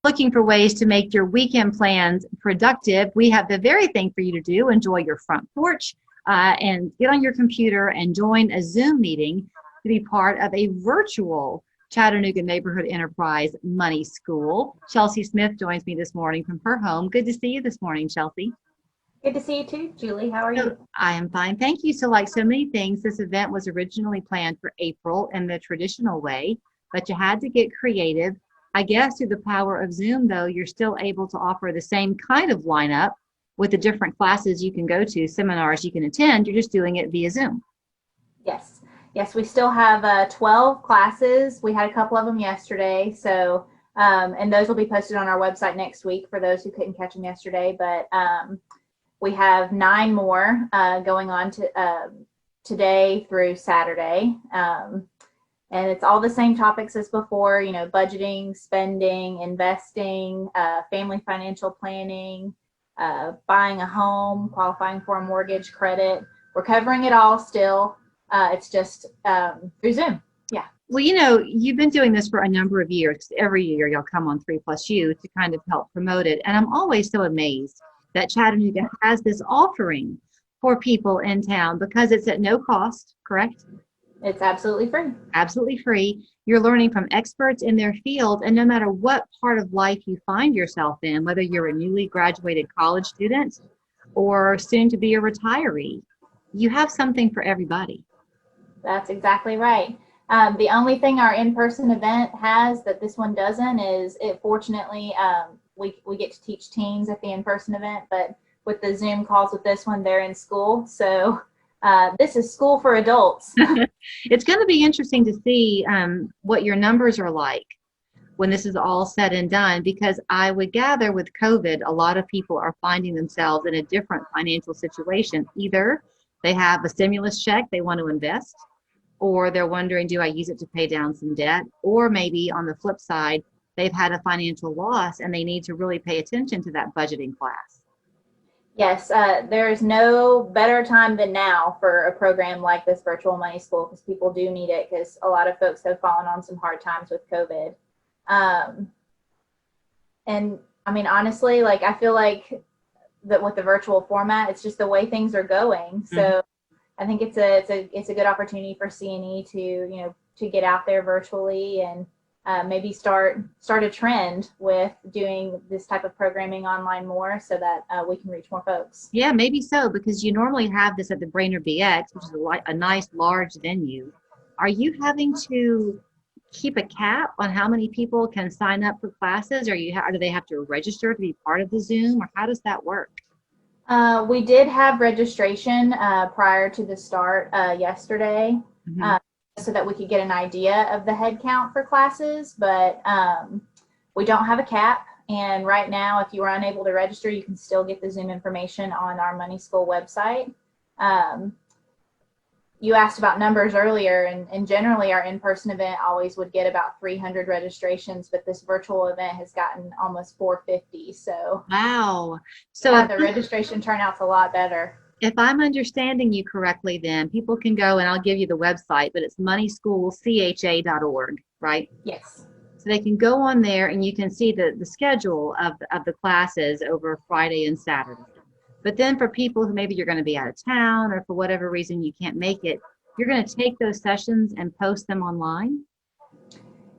looking for ways to make your weekend plans productive, we have the very thing for you to do. Enjoy your front porch and get on your computer and join a Zoom meeting to be part of a virtual Chattanooga Neighborhood Enterprise Money School. Chelsea Smith joins me this morning from her home. Good to see you this morning, Chelsea. Good to see you too, Julie. How are you? I am fine. Thank you. So like so many things, this event was originally planned for April in the traditional way, but you had to get creative. I guess through the power of Zoom, though, you're still able to offer the same kind of lineup with the different classes you can go to, seminars you can attend. You're just doing it via Zoom. Yes. Yes, we still have 12 classes. We had a couple of them yesterday. So, and those will be posted on our website next week for those who couldn't catch them yesterday. But we have 9 more going on to today through Saturday. And it's all the same topics as before, you know, budgeting, spending, investing, family financial planning, buying a home, qualifying for a mortgage, credit. We're covering it all still. It's just through Zoom. Yeah. Well, you know, you've been doing this for a number of years. Every year you'll come on 3+U to kind of help promote it. And I'm always so amazed that Chattanooga has this offering for people in town because it's at no cost, correct? It's absolutely free. Absolutely free. You're learning from experts in their field, and no matter what part of life you find yourself in, whether you're a newly graduated college student or soon to be a retiree, you have something for everybody. That's exactly right. The only thing our in-person event has that this one doesn't is it fortunately we get to teach teens at the in-person event, but with the Zoom calls with this one, they're in school. So this is school for adults. It's going to be interesting to see what your numbers are like when this is all said and done, because I would gather with COVID, a lot of people are finding themselves in a different financial situation. Either they have a stimulus check they want to invest, or they're wondering, do I use it to pay down some debt? Or maybe on the flip side, they've had a financial loss and they need to really pay attention to that budgeting class. Yes, there's no better time than now for a program like this virtual money school, because people do need it, because a lot of folks have fallen on some hard times with COVID. And I mean, honestly, like I feel like that with the virtual format, it's just the way things are going. So I think it's a good opportunity for C&E to get out there virtually and maybe start a trend with doing this type of programming online more, so that we can reach more folks. Yeah, maybe so, because you normally have this at the Brainerd BX, which is a nice large venue. Are you having to keep a cap on how many people can sign up for classes, or do they have to register to be part of the Zoom, or how does that work? We did have registration prior to the start yesterday. So that we could get an idea of the head count for classes, but we don't have a cap. And right now, if you are unable to register, you can still get the Zoom information on our Money School website. You asked about numbers earlier, and generally our in-person event always would get about 300 registrations, but this virtual event has gotten almost 450. So wow. So yeah, the registration turnout's a lot better. If I'm understanding you correctly, then people can go, and I'll give you the website, but it's moneyschoolcha.org, right? Yes. So they can go on there and you can see the schedule of the classes over Friday and Saturday. But then for people who maybe you're going to be out of town, or for whatever reason you can't make it, you're going to take those sessions and post them online?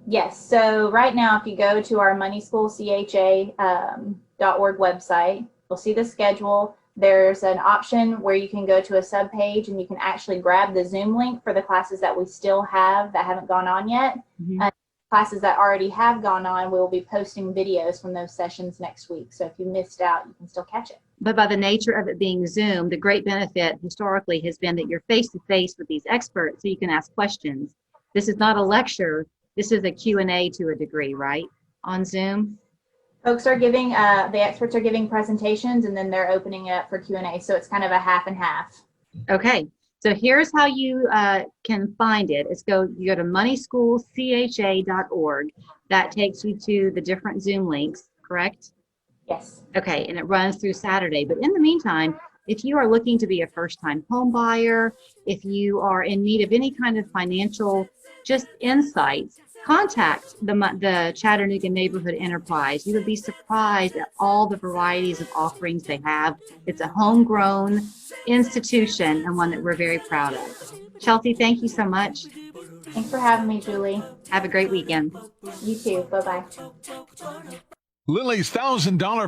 Yes. So right now, if you go to our moneyschoolcha.org website, you'll see the schedule. There's an option where you can go to a subpage and you can actually grab the Zoom link for the classes that we still have that haven't gone on yet. Classes that already have gone on, we will be posting videos from those sessions next week. So if you missed out, you can still catch it. But by the nature of it being Zoom, the great benefit historically has been that you're face-to-face with these experts, so you can ask questions. This is not a lecture. This is a Q&A to a degree, right, on Zoom? Folks are giving, the experts are giving presentations, and then they're opening it up for Q&A. So it's kind of a half and half. Okay. So here's how you can find it. You go to moneyschoolcha.org. That takes you to the different Zoom links, correct? Yes. Okay, and it runs through Saturday. But in the meantime, if you are looking to be a first-time home buyer, if you are in need of any kind of financial just insights, contact the Chattanooga Neighborhood Enterprise. You would be surprised at all the varieties of offerings they have. It's a homegrown institution and one that we're very proud of. Chelsea, thank you so much. Thanks for having me, Julie. Have a great weekend. You too. Bye-bye. Lily's $1,000